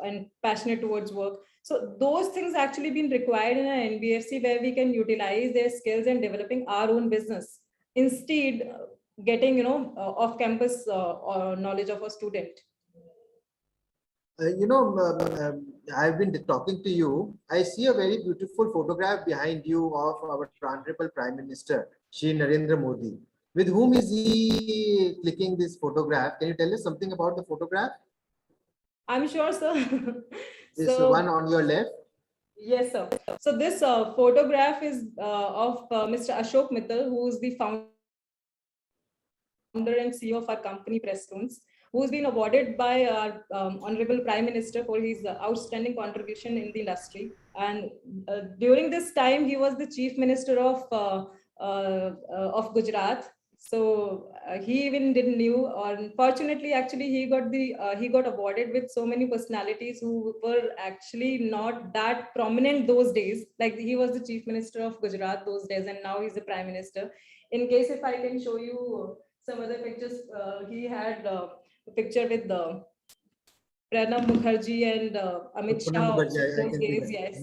and passionate towards work. So those things actually been required in an NBFC, where we can utilize their skills and developing our own business, instead getting off campus knowledge of a student. I've been talking to you. I see a very beautiful photograph behind you of our Honorable Prime Minister, Shri Narendra Modi. With whom is he clicking this photograph? Can you tell us something about the photograph? I'm sure, sir. This one on your left. Yes, sir. So this photograph is of Mr. Ashok Mittal, who is the founder and CEO of our company, Pressstones, who's been awarded by our Honorable Prime Minister for his outstanding contribution in the industry. And during this time, he was the Chief Minister of Gujarat. So he even didn't knew, or unfortunately, actually, he got awarded with so many personalities who were actually not that prominent those days. Like, he was the Chief Minister of Gujarat those days, and now he's the Prime Minister. In case if I can show you some other pictures, he had a picture with Pranab Mukherjee and Amit Shah. Yes.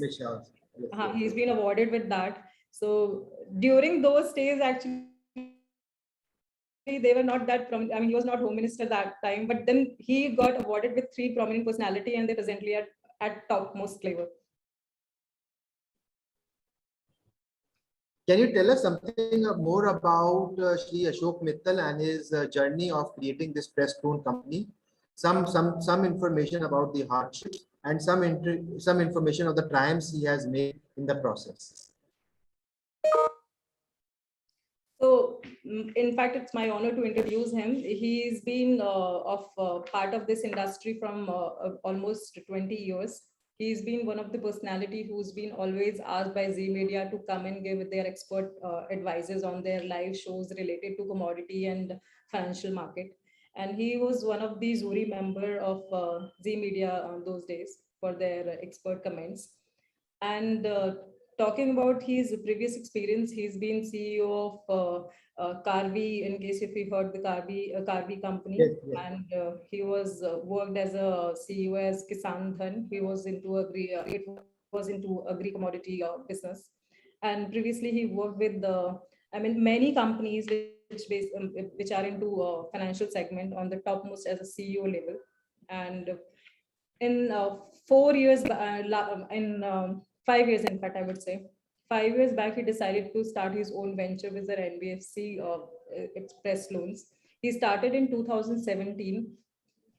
He's been awarded with that. So during those days, actually, they were not that prominent. I mean, he was not home minister that time, but then he got awarded with 3 prominent personality, and they presently at topmost level. Can you tell us something more about Shri Ashok Mittal and his journey of creating this Pressstone company? Some information about the hardships and some information of the triumphs he has made in the process. So, in fact, it's my honor to introduce him. He's been part of this industry from almost 20 years. He's been one of the personality who's been always asked by Zee Media to come and give their expert advices on their live shows related to commodity and financial market. And he was one of the jury member of Zee Media on those days for their expert comments. And talking about his previous experience, he's been CEO of Carvey, in case if you heard the Carvey company. Yes, yes. And he was worked as a CEO as Kisan Dhan. He was into agri commodity business. And previously he worked with many companies which are into financial segment on the topmost as a CEO level. And in 4 years, 5 years, in fact, I would say 5 years back, he decided to start his own venture with the NBFC Pressloans. He started in 2017.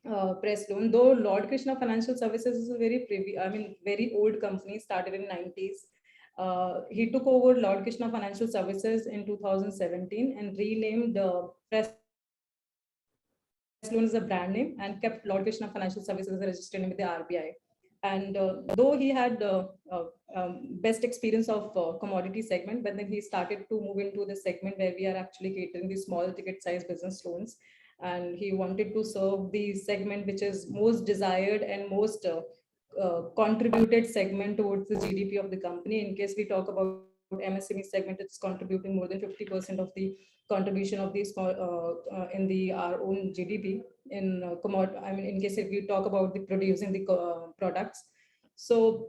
Pressloan, though Lord Krishna Financial Services is a very old company, started in 90s. He took over Lord Krishna Financial Services in 2017 and renamed Pressloan as a brand name, and kept Lord Krishna Financial Services as a registered name with the RBI. And though he had best experience of commodity segment, but then he started to move into the segment where we are actually catering the small ticket size business loans. And he wanted to serve the segment which is most desired and most contributed segment towards the GDP of the company. In case we talk about MSME segment, it's contributing more than 50% of the contribution of these in our own GDP in in case if we talk about the producing the products. So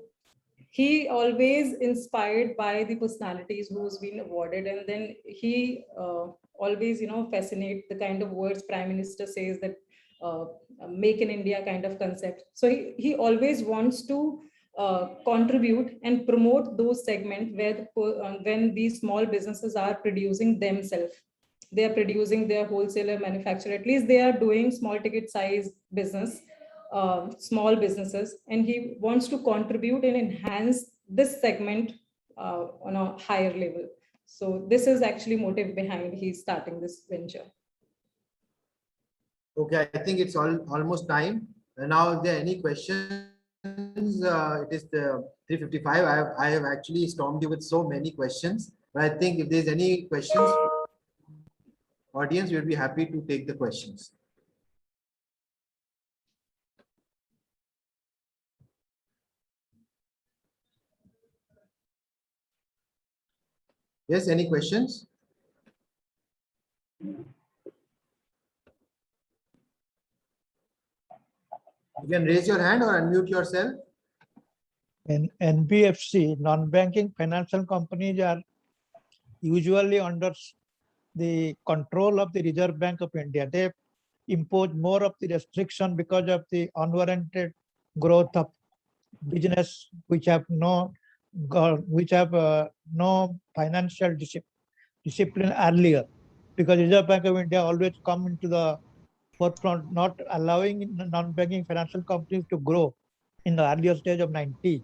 he always inspired by the personalities who's been awarded, and then he always fascinate the kind of words Prime Minister says, that make in India kind of concept. So he always wants to contribute and promote those segments where when these small businesses are producing themselves, they are producing their wholesaler manufacturer, at least they are doing small ticket size business, small businesses, and he wants to contribute and enhance this segment on a higher level. So this is actually motive behind he's starting this venture. Okay, I think it's almost time. And now, if there are any questions, it is the 3:55. I have actually stormed you with so many questions, but I think if there's any questions, audience, we'll be happy to take the questions. Yes, any questions? You can raise your hand or unmute yourself. In NBFC, non-banking financial companies are usually under the control of the Reserve Bank of India. They impose more of the restriction because of the unwarranted growth of business which have no financial discipline earlier, because Reserve Bank of India always come into the forefront, not allowing non-banking financial companies to grow in the earlier stage of 90s.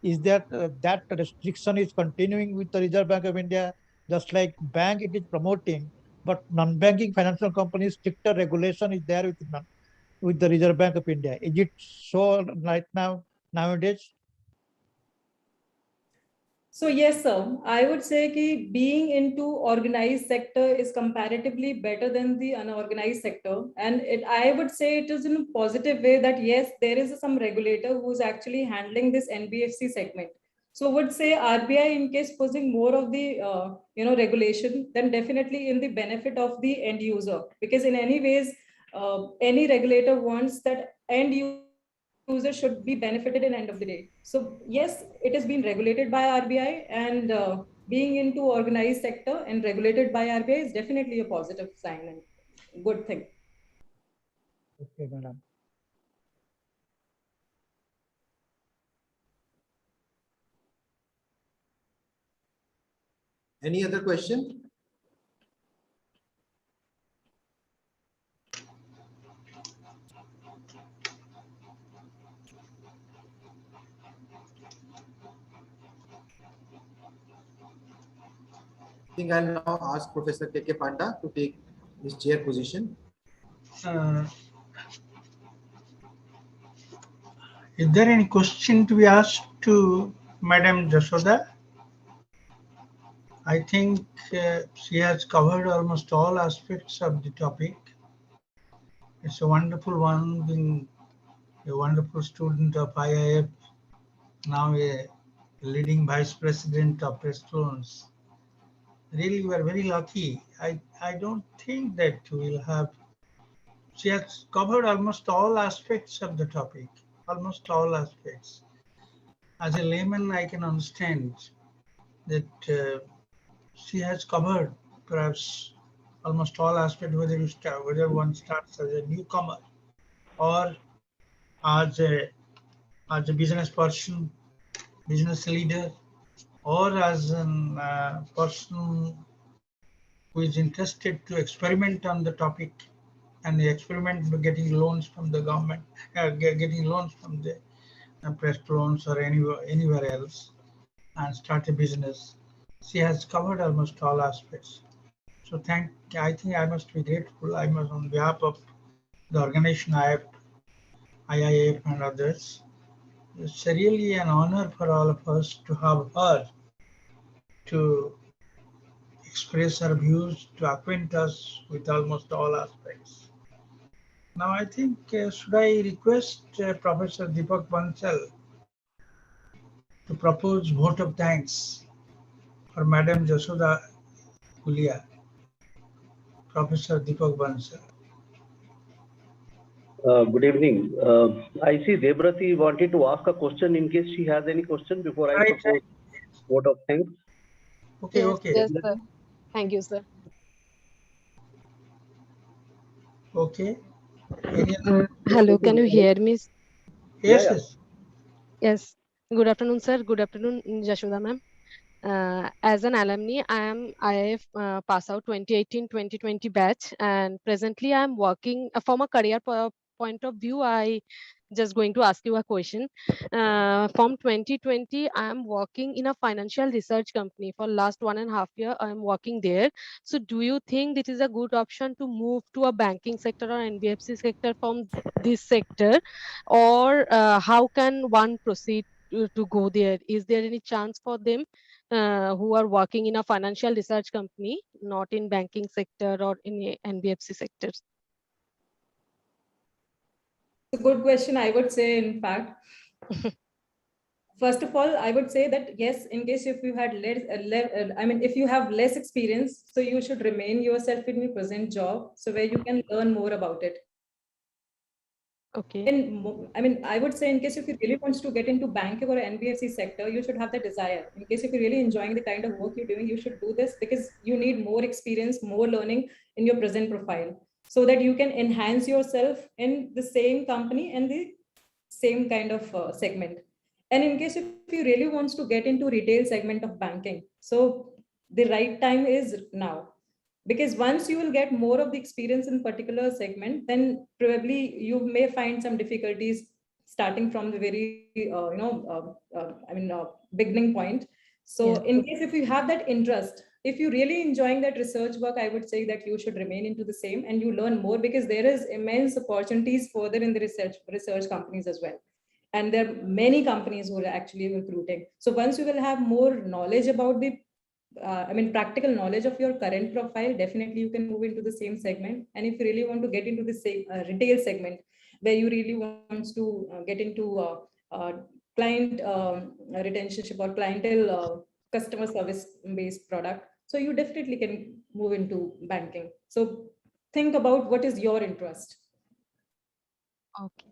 Is that that restriction is continuing with the Reserve Bank of India, just like bank it is promoting, but non-banking financial companies stricter regulation is there with the Reserve Bank of India. Is it so right now nowadays? So yes, sir. I would say that being into organized sector is comparatively better than the unorganized sector. And I would say it is in a positive way that yes, there is some regulator who is actually handling this NBFC segment. So would say RBI in case posing more of the regulation, then definitely in the benefit of the end user. Because in any ways, any regulator wants that end user should be benefited in end of the day. So yes, it has been regulated by RBI, and being into organized sector and regulated by RBI is definitely a positive sign and good thing. Okay, madam. Any other question? I think I'll now ask Professor K.K. Panda to take his chair position. Is there any question to be asked to Madam Jashoda? I think she has covered almost all aspects of the topic. It's a wonderful one, being a wonderful student of IIF, now a leading vice president of Press Loans. Really, we are very lucky. I don't think that we'll have. She has covered almost all aspects of the topic, almost all aspects. As a layman, I can understand that she has covered perhaps almost all aspects, whether one starts as a newcomer or as a business person, business leader, or as a person who is interested to experiment on the topic and the experiment by getting loans from the government, getting loans from the Press Loans or anywhere else, and start a business. She has covered almost all aspects. So I think I must be grateful. I must, on behalf of the organization IIF and others, it's really an honor for all of us to have her to express her views, to acquaint us with almost all aspects. Now, I think, should I request Professor Deepak Bansal to propose vote of thanks for Madam Jashoda Gulia? Professor Deepak Bansal. Good evening. I see Debrati wanted to ask a question. In case she has any question before I Right. propose vote of thanks. Okay, Yes, okay. yes, sir. Thank you, sir. Okay. Any other? Hello, can you hear me? Yes, Yeah. yes. Yes. Good afternoon, sir. Good afternoon, Jashoda ma'am. As an alumni, I am IIF pass out 2018-2020 batch, and presently I am working from a career point of view. I just going to ask you a question. From 2020, I am working in a financial research company for last 1.5 years. I am working there. So, do you think this is a good option to move to a banking sector or NBFC sector from this sector, or how can one proceed to go there? Is there any chance for them who are working in a financial research company, not in banking sector or in NBFC sectors? It's a good question, I would say, in fact. first of all, I would say that yes, in case if you had if you have less experience, so you should remain yourself in your present job, so where you can learn more about it. Okay. And I would say in case if you really wants to get into banking or NBFC sector, you should have the desire. In case if you're really enjoying the kind of work you're doing, you should do this because you need more experience, more learning in your present profile, so that you can enhance yourself in the same company and the same kind of segment. And in case if you really wants to get into retail segment of banking, so the right time is now, because once you will get more of the experience in particular segment, then probably you may find some difficulties starting from the very beginning point. So Yes. in case if you have that interest, if you really enjoying that research work, I would say that you should remain into the same and you learn more, because there is immense opportunities further in the research companies as well. And there are many companies who are actually recruiting. So once you will have more knowledge about the practical knowledge of your current profile, definitely you can move into the same segment. And if you really want to get into the same retail segment, where you really want to get into client retentionship or clientele customer service based product, so you definitely can move into banking. So think about what is your interest. Okay.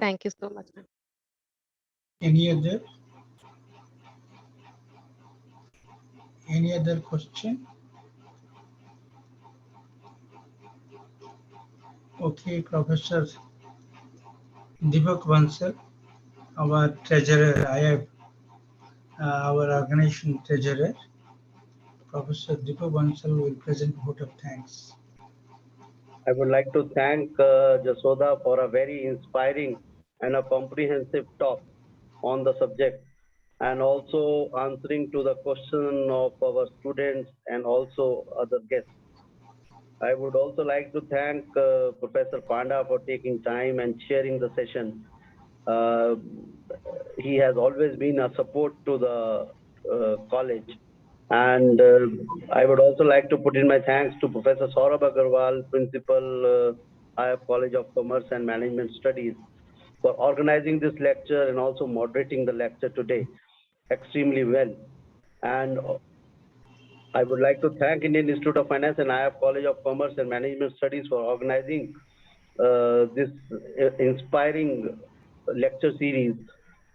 Thank you so much, ma'am. Any other question? Okay, Professor Deepak Bansal, our treasurer, I have our organization treasurer, Professor Deepak Bansal will present vote of thanks. I would like to thank Jasoda for a very inspiring and a comprehensive talk on the subject, and also answering to the question of our students and also other guests. I would also like to thank Professor Panda for taking time and sharing the session. He has always been a support to the college. And I would also like to put in my thanks to Professor Saurabh Agarwal, Principal, IIF College of Commerce and Management Studies, for organizing this lecture and also moderating the lecture today extremely well. And I would like to thank Indian Institute of Finance and IIF College of Commerce and Management Studies for organizing this inspiring lecture series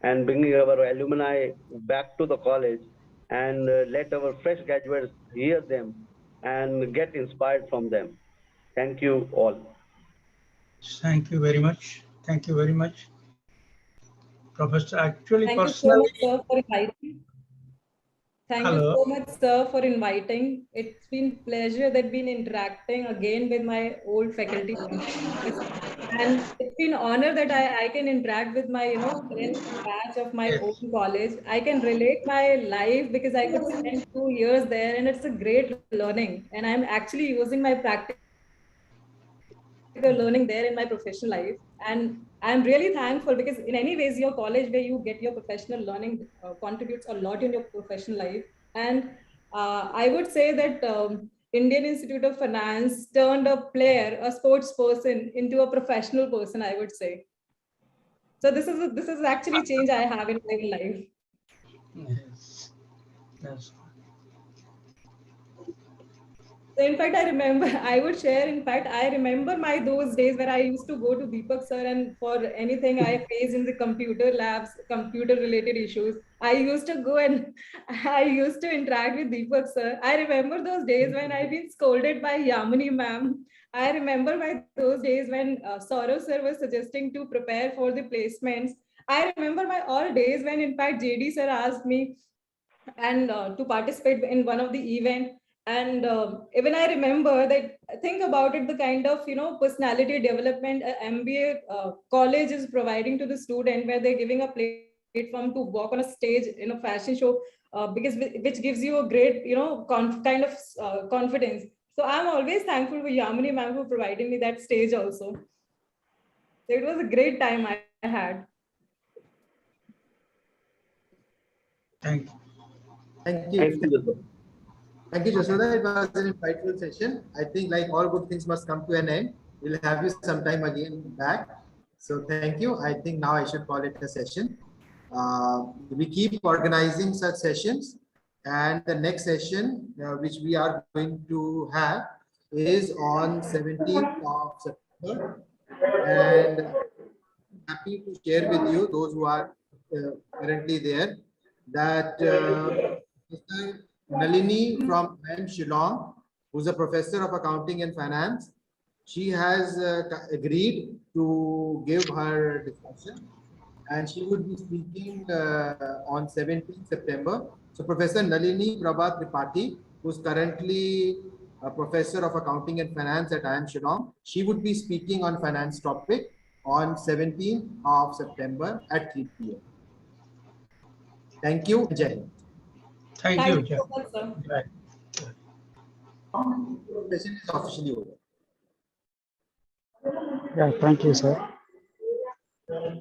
and bringing our alumni back to the college, and let our fresh graduates hear them and get inspired from them. Thank you all. Thank you very much. Thank you very much. Professor, actually, Thank personally. you so much, sir, for inviting. Thank Hello. you so much, sir, for inviting. It's been pleasure that been interacting again with my old faculty. And it's been honor that I can interact with my, current batch of my Yes. own college. I can relate my life because I could spend 2 years there, and it's a great learning. And I'm actually using my practical learning there in my professional life. And I'm really thankful because in any ways, your college where you get your professional learning contributes a lot in your professional life. And I would say that Indian Institute of Finance turned a player, a sports person, into a professional person, I would say. So this is actually change I have in my life. Yes. Yes. So in fact, I remember, I would share, in fact, I remember those days where I used to go to Deepak sir, and for anything I face in the computer labs, computer related issues, I used to go and I used to interact with Deepak sir. I remember those days when I've been scolded by Yamini ma'am. I remember those days when Saurav sir was suggesting to prepare for the placements. I remember my all days when in fact JD sir asked me and to participate in one of the event. And even I remember that, think about it, the kind of personality development MBA college is providing to the student, where they're giving a platform to walk on a stage in a fashion show, because which gives you a great kind of confidence. So I'm always thankful for Yamini ma'am for providing me that stage also. So it was a great time I had. Thank you. Thank you. Thank you, Jasoda. It was an insightful session. I think like all good things must come to an end. We'll have you sometime again back. So thank you. I think now I should call it a session. We keep organizing such sessions, and the next session which we are going to have is on 17th of September, and happy to share with you, those who are currently there, that Mr. Nalini from IIM Shillong, who's a professor of accounting and finance, she has agreed to give her discussion, and she would be speaking on 17th September. So Professor Nalini Prabha Tripathi, who's currently a professor of accounting and finance at IIM Shillong, she would be speaking on finance topic on 17th of September at 3 p.m. Thank you. Jai Hind. Thank you. Thank you so much, sir. Right. Session is officially over. Yeah, thank you, sir.